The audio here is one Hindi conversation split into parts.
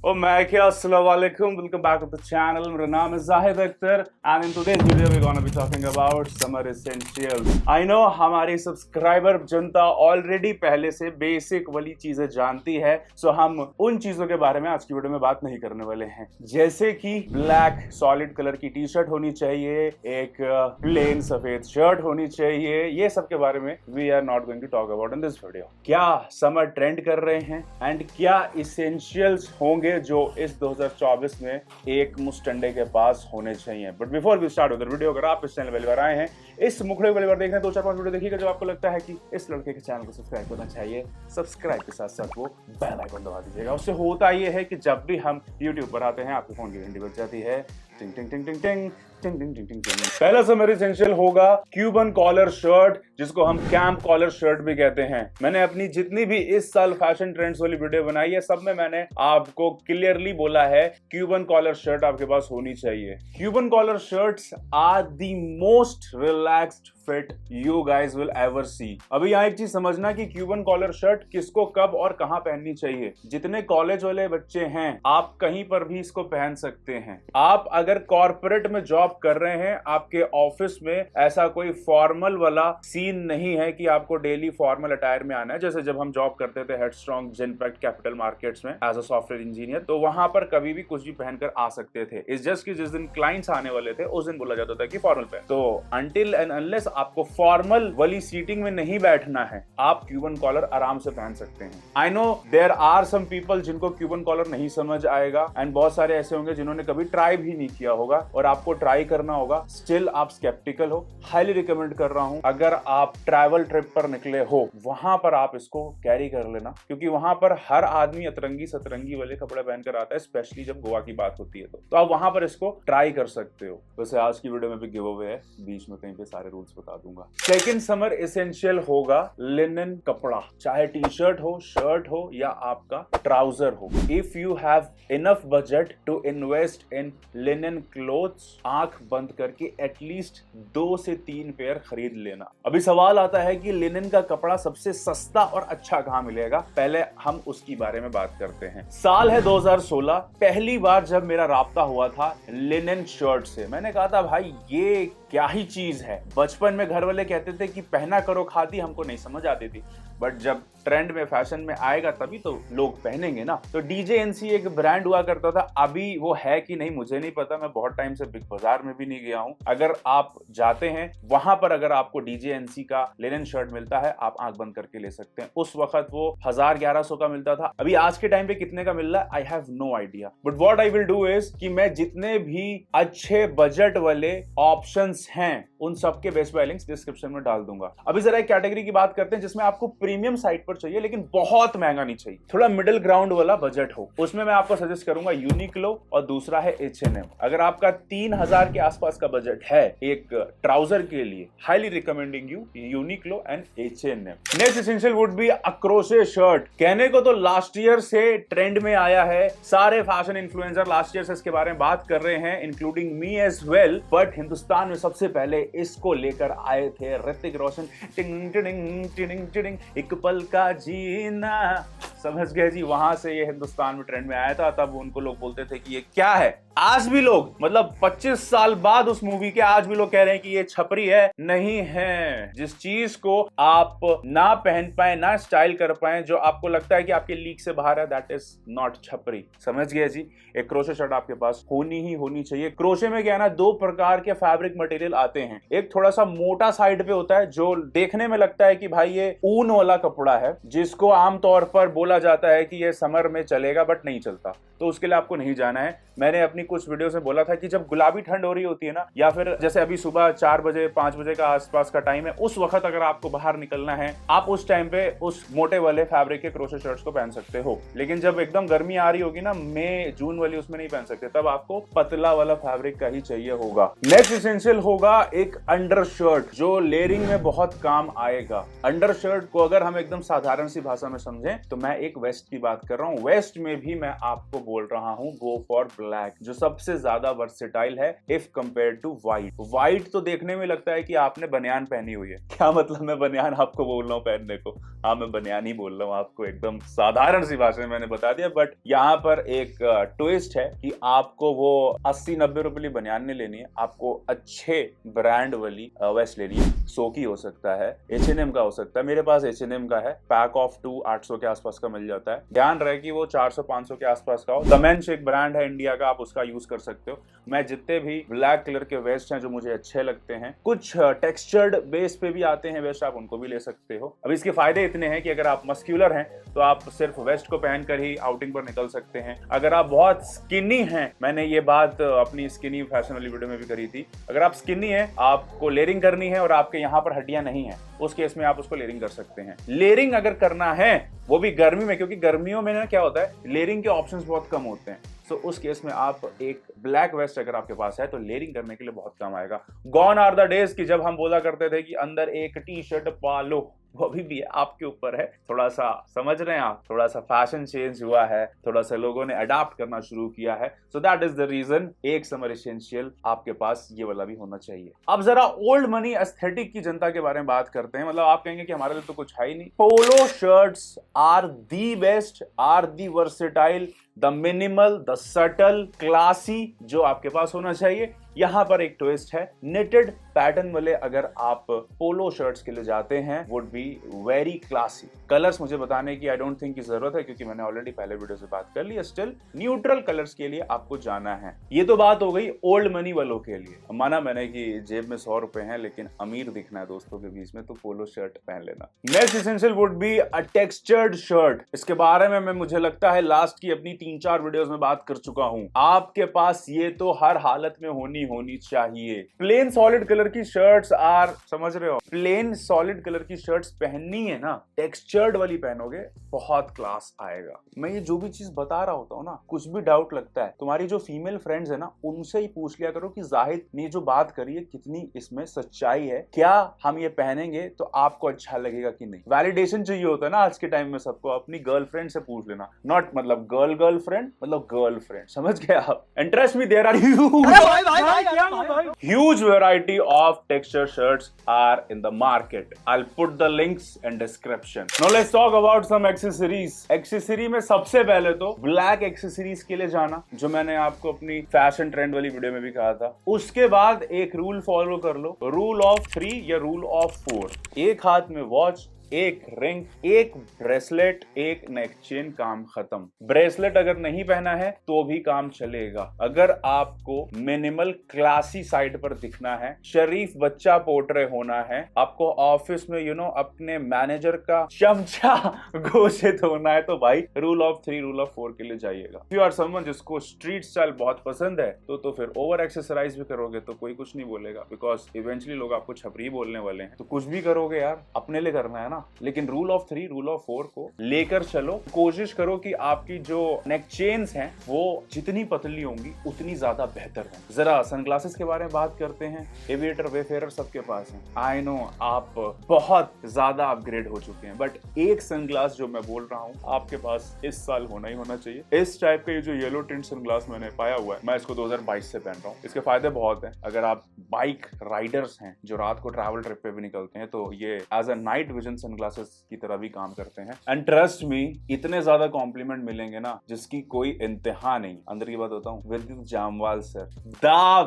Oh, मैं क्या अस्सलाम वालेकुम, welcome back to the channel. मेरा नाम है Zahid Akhtar and in today's video we're gonna be talking about summer essentials. I know हमारी सब्सक्राइबर जनता ऑलरेडी पहले से बेसिक वाली चीजें जानती है, so हम उन चीजों के बारे में आज की वीडियो में बात नहीं करने वाले हैं, जैसे कि ब्लैक सॉलिड कलर की टी शर्ट होनी चाहिए, एक प्लेन सफेद शर्ट होनी चाहिए, ये सब के बारे में we are not going to talk about in this video. क्या समर ट्रेंड कर रहे हैं एंड क्या इसेंशियल्स होंगे जो इस 2024 में एक मुस्टंडे के पास होने चाहिए। But before we start with the video, अगर आप इस चैनल पहली बार आए हैं, इस मुखड़े को पहली बार देख रहे हैं, 2-4-5 वीडियो देखिएगा। जब आपको लगता है कि इस लड़के के चैनल को सब्सक्राइब करना चाहिए, सब्सक्राइब के साथ साथ वो बेल आइकन दबा दीजिएगा। उससे होता ये है कि जब भी हम यूट्यूब पर आते हैं आपके फोन की घंटी बज जाती है, टिंग टिंग टिंग टिंग टिंग टिंग टिंग टिंग टिंग टिंग। पहला समर एसेंशियल होगा क्यूबन कॉलर शर्ट, जिसको हम कैंप कॉलर शर्ट भी कहते हैं। मैंने अपनी जितनी भी इस साल फैशन ट्रेंड्स वाली वीडियो बनाई है, सब में मैंने आपको क्लियरली बोला है क्यूबन कॉलर शर्ट आपके पास होनी चाहिए। Cuban collar shirts are the most relaxed fit you guys will ever see. अभी यहाँ एक चीज समझना कि क्यूबन कॉलर शर्ट किसको कब और कहां पहननी चाहिए। जितने कॉलेज वाले बच्चे हैं, आप कहीं पर भी इसको पहन सकते हैं। आप अगर कॉर्पोरेट में जॉब कर रहे हैं, आपके ऑफिस में ऐसा कोई फॉर्मल वाला सीन नहीं है कि आपको डेली फॉर्मल अटायर में आना है। जैसे जब हम जॉब करते थे हेडस्ट्रॉन्ग जिनपैक्ट कैपिटल मार्केट्स में एज अ सॉफ्टवेयर इंजीनियर, तो वहां पर कभी भी कुछ भी पहनकर आ सकते थे। इस जस्ट कि जिस दिन क्लाइंट्स आने वाले थे उस दिन बोला जाता था कि फॉर्मल पहन। तो अनटिल एंड अनलेस आपको फॉर्मल वाली सीटिंग में नहीं बैठना है, आप क्यूबन कॉलर आराम से पहन सकते हैं। I know there are some people जिनको क्यूबन कॉलर नहीं समझ आएगा, एंड बहुत सारे ऐसे होंगे जिन्होंने कभी ट्राई भी नहीं किया होगा और आपको ट्राई करना होगा। स्टिल आप स्केप्टिकल हो, हाईली रिकमेंड कर रहा हूं, अगर आप ट्रैवल ट्रिप पर निकले हो, वहां पर आप इसको कैरी कर लेना, क्योंकि वहां पर हर आदमी अतरंगी सतरंगी वाले कपड़े पहनकर आता है, स्पेशली जब गोवा की बात होती है। तो आप वहां पर इसको ट्राई कर सकते हो। वैसे आज की वीडियो में भी गिव अवे है, बीच में कहीं पे सारे रूल्स बता दूंगा। सेकेंड समर एसेंशियल होगा लिनन कपड़ा, चाहे टी शर्ट हो, शर्ट हो या आपका ट्राउजर हो। If you have enough budget to invest in linen clothes, आंख बंद करके एटलीस्ट 2 से 3 पेयर खरीद लेना। अभी सवाल आता है कि लिनन का कपड़ा सबसे सस्ता और अच्छा कहां मिलेगा। पहले हम उसकी बारे में बात करते हैं। साल है 2016, पहली बार जब मेरा राब्ता हुआ था लिनन शर्ट से, मैंने कहा था भाई ये क्या ही चीज है। बचपन में घर वाले कहते थे कि पहना करो खादी, हमको नहीं समझ आती थी, बट जब ट्रेंड में फैशन में आएगा तभी तो लोग पहनेंगे ना। तो डीजेएनसी एक ब्रांड हुआ करता था, अभी वो है कि नहीं मुझे नहीं पता, मैं बहुत टाइम से बिग बाजार में भी नहीं गया हूं। अगर आप जाते हैं वहां पर, अगर आपको डीजेएनसी का लिनन शर्ट मिलता है, आप आंख बंद करके ले सकते हैं। उस वक्त वो 1000-1100 का मिलता था, अभी आज के टाइम पे कितने का मिल रहा है I have no idea. But what I will do is कि मैं जितने भी अच्छे बजट वाले ऑप्शंस हैं उन सबके बेस्ट बाय लिंक्स डिस्क्रिप्शन में डाल दूंगा। अभी जरा एक कैटेगरी की बात करते हैं जिसमें आपको प्रीमियम साइट पर चाहिए लेकिन बहुत महंगा नहीं चाहिए, थोड़ा मिडिल ग्राउंड वाला बजट हो। उसमें मैं आपको सजेस्ट करूंगा यूनिक्लो और दूसरा है H&M। अगर आपका 3000 के आसपास का बजट है एक ट्राउजर के लिए, highly recommending you Uniqlo and H&M। Next essential would be a crochet shirt. कहने को तो लास्ट ईयर से ट्रेंड में आया है, सारे फैशन इन्फ्लुएंसर लास्ट ईयर से इसके बारे में बात कर रहे हैं, including me as well. But Hindustan में सबसे पहले इसको लेकर आए थे ऋतिक रोशन। टिंग टिडिंग टिडिंग टिडिंग, एक पल का जीना, समझ गए जी। वहां से ये हिंदुस्तान में ट्रेंड में आया था, तब उनको लोग बोलते थे कि ये क्या है। आज भी लोग, मतलब 25 साल बाद उस मूवी के, आज भी लोग कह रहे हैं कि ये छपरी है। नहीं है। जिस चीज को आप ना पहन पाए, ना स्टाइल कर पाए, जो आपको लगता है कि आपके लीक से बाहर है, दैट इज नॉट छपरी। समझ गए जी। एक क्रोशे शर्ट आपके पास होनी चाहिए। क्रोशे में क्या है ना, 2 प्रकार के फैब्रिक मटेरियल आते हैं। एक थोड़ा सा मोटा साइड पे होता है, जो देखने में लगता है कि भाई ये ऊन वाला कपड़ा है, जिसको आमतौर पर बोला जाता है कि ये समर में चलेगा, बट नहीं चलता। तो उसके लिए आपको नहीं जाना है। मैंने अपनी कुछ वीडियोस में बोला था कि जब गुलाबी ठंड हो रही होती है ना, या फिर जैसे अभी सुबह 4 बजे 5 बजे का आसपास का टाइम है, उस वक्त अगर आपको बाहर निकलना है, आप उस टाइम पे उस मोटे वाले फैब्रिक के क्रोशे शर्ट्स को पहन सकते हो। लेकिन जब एकदम गर्मी आ रही होगी ना, मई जून वाली, उसमें नहीं पहन सकते, तब आपको पतला वाला फैब्रिक का ही चाहिए होगा। नेक्स्ट एसेंशियल होगा एक अंडर शर्ट, जो लेयरिंग में बहुत काम आएगा। अंडर शर्ट को अगर अगर हम एकदम साधारण सी भाषा में समझें तो मैं एक वेस्ट की बात कर रहा हूँ। वेस्ट में भी मैं आपको बोल रहा हूँ गो फॉर ब्लैक, जो सबसे ज्यादा वर्सेटाइल है if compare to white. White तो देखने में लगता है कि आपने बनियान पहनी हुई है। क्या मतलब मैं बनियान आपको बोल रहा हूँ पहनने को? हाँ, मैं बनियान ही बोल रहा हूँ आपको, एकदम साधारण सी भाषा में मैंने बता दिया। बट यहाँ पर एक ट्विस्ट है कि आपको वो 80-90 रुपए की बनियान नहीं लेनी है, आपको अच्छे ब्रांड वाली वेस्ट लेनी है। सोकी हो सकता है, H&M का हो सकता है। मेरे पास H&M का है, पैक ऑफ 2 800 के आसपास का मिल जाता है। ध्यान रहे कि वो 400-500 के आसपास का हो। दमेंश एक ब्रांड है इंडिया का, आप उसका यूज कर सकते हो। मैं जितने भी ब्लैक कलर के वेस्ट हैं जो मुझे अच्छे लगते हैं, कुछ टेक्सचर्ड बेस पे भी आते हैं वेस्ट, आप उनको भी ले सकते हो। अब इसके फायदे इतने हैं कि अगर आप मस्क्यूलर हैं तो आप सिर्फ वेस्ट को पहनकर ही आउटिंग पर निकल सकते हैं। अगर आप बहुत स्किनी हैं, मैंने ये बात अपनी स्किनी फैशन वाली वीडियो में भी करी थी, अगर आप स्किनी हैं, आपको लेयरिंग करनी है और आपके यहाँ पर हड्डियां नहीं है, उस केस में आप उसको लेयरिंग कर सकते हैं। लेयरिंग अगर करना है वो भी गर्मी में, क्योंकि गर्मियों में ना क्या होता है, लेयरिंग के ऑप्शंस बहुत कम होते हैं। सो उस केस में आप एक ब्लैक वेस्ट अगर आपके पास है तो लेयरिंग करने के लिए बहुत काम आएगा। गॉन आर द डेज कि जब हम बोला करते थे कि अंदर एक टी शर्ट पालो, वो अभी भी है, आपके ऊपर है। थोड़ा सा समझ रहे हैं आप, थोड़ा सा फैशन चेंज हुआ है, थोड़ा सा लोगों ने अडॉप्ट करना शुरू किया है। So that is the reason एक समर एसेंशियल आपके पास ये वाला भी होना चाहिए। अब जरा ओल्ड मनी एस्थेटिक की जनता के बारे में बात करते हैं। मतलब आप कहेंगे कि हमारे लिए तो कुछ है ही नहीं। Polo shirts are the best, are the versatile, the minimal, the subtle, classy, जो आपके पास होना चाहिए। यहां पर एक ट्विस्ट है, निटेड पैटर्न वाले अगर आप पोलो शर्ट्स के लिए जाते हैं would be very classy. Colours मुझे बताने की आई डोंट थिंक की जरूरत है, क्योंकि मैंने ऑलरेडी पहले वीडियो से बात कर ली है। स्टिल न्यूट्रल कलर्स के लिए आपको जाना है। ये तो बात हो गई ओल्ड मनी वालों के लिए। माना मैंने कि जेब में 100 रुपए हैं लेकिन अमीर दिखना है दोस्तों के बीच में, तो पोलो शर्ट पहन लेना। Next essential would be a textured shirt. इसके बारे में मैं मुझे लगता है लास्ट की अपनी 3-4 वीडियोस में बात कर चुका हूं। आपके पास ये तो हर हालत में होनी चाहिए। प्लेन सॉलिड कलर की शर्ट्स आर, समझ रहे हो, प्लेन सॉलिड कलर की शर्ट्स पहननी है ना, टेक्सचर्ड वाली पहनोगे बहुत क्लास आएगा। मैं ये जो भी चीज बता रहा होता हूँ ना, कुछ भी डाउट लगता है तुम्हारी जो फीमेल फ्रेंड्स है ना, उनसे ही पूछ लिया करो कि जाहिद ने जो बात करी है कितनी इसमें सच्चाई है, क्या हम ये पहनेंगे तो आपको अच्छा लगेगा कि नहीं। वैलिडेशन चाहिए होता है ना आज के टाइम में सबको, अपनी गर्लफ्रेंड से पूछ लेना, नॉट मतलब गर्लफ्रेंड, मतलब गर्लफ्रेंड, समझ गए आप। इंटरेस्ट में there are huge variety of texture shirts are in the market. I'll put the links in description. Now let's talk about some accessories. Accessory में सबसे पहले तो ब्लैक एक्सेसरीज के लिए जाना, जो मैंने आपको अपनी फैशन ट्रेंड वाली वीडियो में भी कहा था। उसके बाद एक रूल फॉलो कर लो, रूल ऑफ 3 या रूल ऑफ 4। एक हाथ में वॉच, एक रिंग, एक ब्रेसलेट, एक नेक चेन, काम खत्म। ब्रेसलेट अगर नहीं पहना है तो भी काम चलेगा। अगर आपको मिनिमल क्लासी साइड पर दिखना है, शरीफ बच्चा पोर्ट्रे होना है, आपको ऑफिस में अपने मैनेजर का चमचा घोषित होना है, तो भाई रूल ऑफ 3 रूल ऑफ 4 के लिए जाइएगा। इफ यू आर समवन जिसको स्ट्रीट स्टाइल बहुत पसंद है तो फिर ओवर एक्सेसराइज भी करोगे तो कोई कुछ नहीं बोलेगा, बिकॉज इवेंचुअली लोग आपको छपरी बोलने वाले हैं। तो कुछ भी करोगे यार, अपने लिए करना है ना। लेकिन रूल ऑफ 3 रूल ऑफ 4 को लेकर चलो। कोशिश करो कि आपकी जो नेक चेन्स हैं वो जितनी पतली होंगी उतनी ज्यादा बेहतर है। जरा सनग्लासेस के बारे में बात करते हैं। एविएटर, वेफेयर सबके पास है। आई नो आप बहुत ज्यादा अपग्रेड हो चुके हैं, बट एक सनग्लास जो मैं बोल रहा हूँ आपके पास इस साल होना ही होना चाहिए। इस टाइप का ये जो येलो टिंट सनग्लास मैंने पाया हुआ है, मैं इसको 2022 से पहन रहा हूँ। इसके फायदे बहुत हैं। अगर आप बाइक राइडर्स हैं जो रात को ट्रैवल ट्रिप पे भी निकलते हैं तो ये as a night vision sunglasses की तरह भी काम करते हैं। एंड ट्रस्ट मी, इतने ज्यादा कॉम्प्लीमेंट मिलेंगे ना जिसकी कोई इंतहा नहीं। अंदर की बात बताऊं, विद्युत जामवाल सर,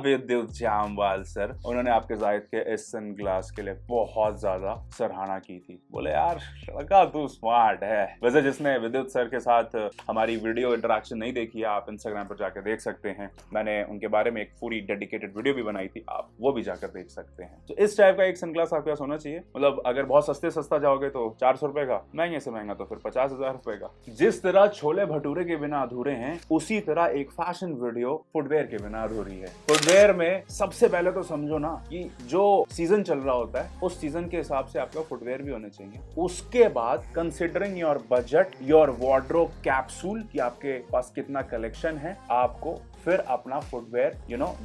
विद्युत जामवाल सर, उन्होंने आपके जाहिद के इस सनग्लास के लिए बहुत ज्यादा सराहना की थी। बोले यार लगा तू स्मार्ट है। वैसे जिसने विद्युत सर के साथ हमारी वीडियो इंटरेक्शन नहीं देखी है, आप इंस्टाग्राम पर जाकर देख सकते हैं। मैंने उनके बारे में एक पूरी डेडिकेटेड वीडियो भी बनाई थी, आप वो भी जाकर देख सकते हैं। तो इस टाइप का एक सनग्लास आपके पास होना चाहिए। मतलब अगर बहुत सस्ता जाओगे तो 400 रुपए का, महंगे से महंगा तो फिर 50,000 रुपए का। जिस तरह छोले भटूरे के बिना अधूरे हैं, उसी तरह एक फैशन वीडियो फुटवेयर के बिना अधूरी है। फुटवेयर में सबसे पहले तो समझो ना कि जो सीजन चल रहा होता है उस सीजन के हिसाब से आपका फुटवेयर भी होने चाहिए। उसके बाद considering your budget, your wardrobe capsule कि आपके पास कितना कलेक्शन है, आपको फिर अपना फुटवेयर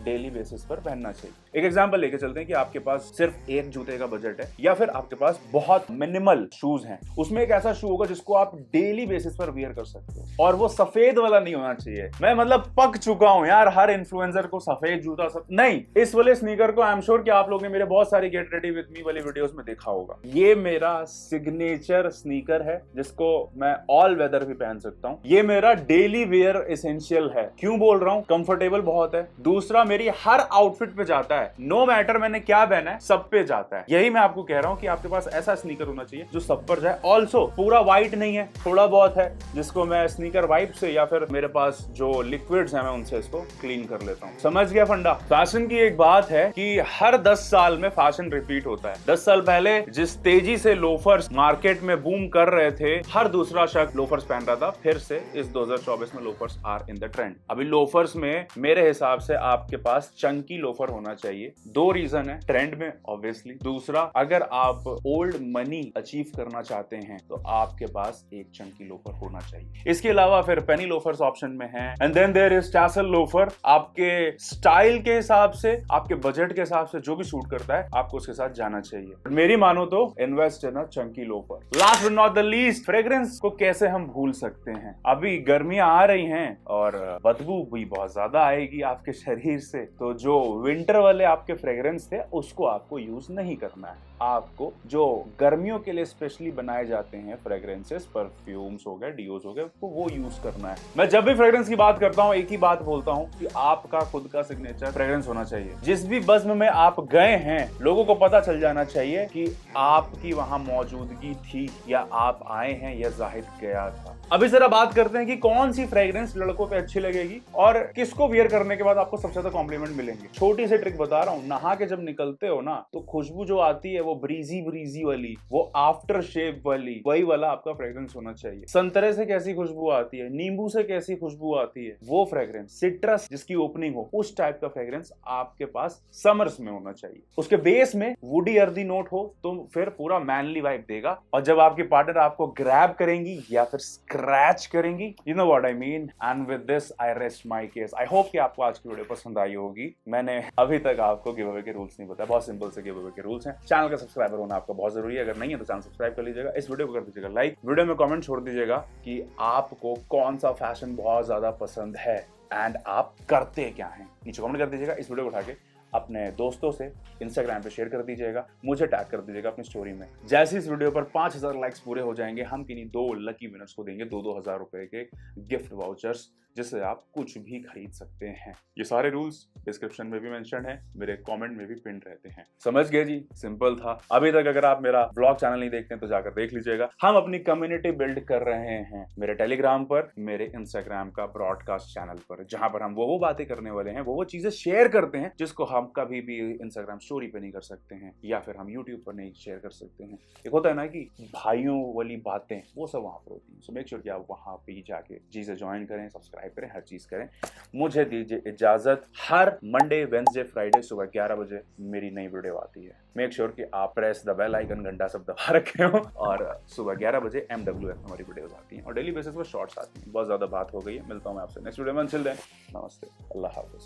डेली बेसिस पर पहनना चाहिए। एक एग्जांपल लेके चलते हैं कि आपके पास सिर्फ एक जूते का बजट है, या फिर आपके पास बहुत मिनिमल शूज हैं, उसमें एक ऐसा शू होगा जिसको आप डेली बेसिस पर वियर कर सकते हो, और वो सफेद वाला नहीं होना चाहिए। मैं मतलब पक चुका हूं यार हर इन्फ्लुएंसर को सफेद जूता सब नहीं, इस वाले स्नीकर को आई एम श्योर कि आप लोग ने मेरे बहुत सारी गेट रेडी विद मी वाली वीडियोस में देखा होगा। ये मेरा सिग्नेचर स्नीकर है जिसको मैं ऑल वेदर भी पहन सकता हूं। ये मेरा डेली वेयर एसेंशियल है। क्यों बोल रहा हूं? कंफर्टेबल बहुत है, दूसरा मेरी हर आउटफिट पे जाता है, नो मैटर मैंने क्या पहना है सब पे जाता है। यही मैं आपको कह रहा हूं कि आपके पास ऐसा स्नीकर होना चाहिए जो सब पर जाए। ऑल्सो पूरा व्हाइट नहीं है, थोड़ा बहुत है जिसको मैं स्नीकर वाइप से या फिर मेरे पास जो लिक्विड्स हैं मैं उनसे इसको क्लीन कर लेता हूं। समझ गया फंडा? फैशन की एक बात है कि हर 10 साल में फैशन रिपीट होता है। 10 साल पहले जिस तेजी से लोफर्स मार्केट में बूम कर रहे थे, हर दूसरा शख्स लोफर्स पहन रहा था, फिर से इस 2024 में loafers are in the trend. अभी लोफर्स में मेरे हिसाब से आपके पास चंकी लोफर होना चाहिए। 2 रीजन है, ट्रेंड में ऑब्वियसली, दूसरा अगर आप ओल्ड मनी अचीव करना चाहते हैं तो आपके पास एक चंकी लोफर होना चाहिए। इसके अलावा फिर पेनी लोफर्स ऑप्शन में है, and then there is tassel loafer. आपके स्टाइल के हिसाब से, आपके बजट के हिसाब से जो भी सूट करता है आपको उसके साथ जाना चाहिए। मेरी मानो तो invest in a Chunky loafer. Last but not the least, fragrance को कैसे हम भूल सकते हैं? अभी गर्मियां आ रही हैं और बदबू भी बहुत ज्यादा आएगी आपके शरीर से, तो जो विंटर वाले आपके फ्रेग्रेंस थे उसको आपको यूज नहीं करना है। आपको जो गर्मियों के लिए स्पेशली बनाए जाते हैं फ्रेग्रेंसेस, परफ्यूम्स हो गए, डियोज हो गए, वो यूज करना है। मैं जब भी फ्रेग्रेंस की बात करता हूं एक ही बात बोलता हूं कि आपका खुद का सिग्नेचर फ्रेग्रेंस होना चाहिए। जिस भी बज़्म में आप गए हैं लोगों को पता चल जाना चाहिए कि आपकी वहां मौजूदगी थी, या आप आए हैं या जाहिद गया था। अभी जरा बात करते हैं कि कौन सी फ्रेग्रेंस लड़कों पे अच्छी लगेगी और किसको वियर करने के बाद आपको सबसे ज्यादा कॉम्प्लीमेंट मिलेंगे। छोटी सी ट्रिक बता रहा हूं, नहा के जब निकलते हो ना तो खुशबू जो आती है वो ब्रीजी वाली, वो आफ्टर शेव वाली, वही वाला आपका फ्रेग्रेंस होना चाहिए। संतरे से कैसी खुशबू आती है, नींबू से कैसी खुशबू आती है, वो फ्रेग्रेंस, सिट्रस जिसकी ओपनिंग हो, उस टाइप का फ्रेग्रेंस आपके पास समर्स में होना चाहिए। उसके बेस में वुडी अर्दी नोट हो तो फिर पूरा मैनली वाइब देगा, और जब आपकी पार्टनर आपको ग्रैब करेंगी या फिर स्क्रैच करेंगी, you know what I mean. And with this I rest my case. I hope कि आपको आज की वीडियो पसंद आई होगी। मैंने अभी तक आपको गिव अवे के रूल्स नहीं बताया, बहुत सिंपल से गिव अवे के रूल्स हैं। चैनल का सब्सक्राइबर होना आपका बहुत जरूरी है, अगर नहीं है तो चैनल सब्सक्राइब कर लीजिएगा, इस वीडियो को कर दीजिएगा लाइक, वीडियो में कमेंट छोड़ दीजिएगा कि आपको कौन सा फैशन बहुत ज्यादा पसंद है एंड आप करते क्या हैं, नीचे कमेंट कर दीजिएगा। इस वीडियो को उठा के अपने दोस्तों से इंस्टाग्राम पे शेयर कर दीजिएगा, मुझे टैग कर दीजिएगा अपनी स्टोरी में। जैसे इस वीडियो पर 5000 लाइक्स पूरे हो जाएंगे, हम किन्हीं 2 लकी विनर्स को देंगे 2-2 हजार रुपए के गिफ्ट वाउचर्स, जिससे आप कुछ भी खरीद सकते हैं। ये सारे रूल्स डिस्क्रिप्शन में भी मेंशन है, मेरे कमेंट में भी पिन रहते हैं। समझ गए जी? सिंपल था। अभी तक अगर आप मेरा ब्लॉग चैनल नहीं देखते हैं तो जाकर देख लीजिएगा। हम अपनी कम्युनिटी बिल्ड कर रहे हैं मेरे टेलीग्राम पर, मेरे इंस्टाग्राम का ब्रॉडकास्ट चैनल पर, जहां पर हम वो बातें करने वाले हैं, वो चीजें शेयर करते हैं जिसको हम कभी भी इंस्टाग्राम स्टोरी पे नहीं कर सकते हैं या फिर हम यूट्यूब पर नहीं शेयर कर सकते हैं। एक होता है ना कि भाइयों वाली बातें, वो सब वहां पर होती हैं। सो मेक श्योर कि आप वहां पे जाके चीजें ज्वाइन करें, सब्सक्राइब करें, हर चीज करें। मुझे दीजिए इजाजत। हर मंडे, वेडनेसडे, फ्राइडे सुबह 11 बजे मेरी नई वीडियो आती है। मेक श्योर कि आप प्रेस द बेल आइकन, घंटा सब दबा रखे हो, और सुबह 11 बजे MWF हमारी वीडियोस आती हैं और डेली बेसिस पर शॉर्ट्स आती हैं। बहुत ज्यादा बात हो गई है, मिलता हूं मैं आपसे नेक्स्ट वीडियो में। नमस्ते, अल्लाह हाफिज।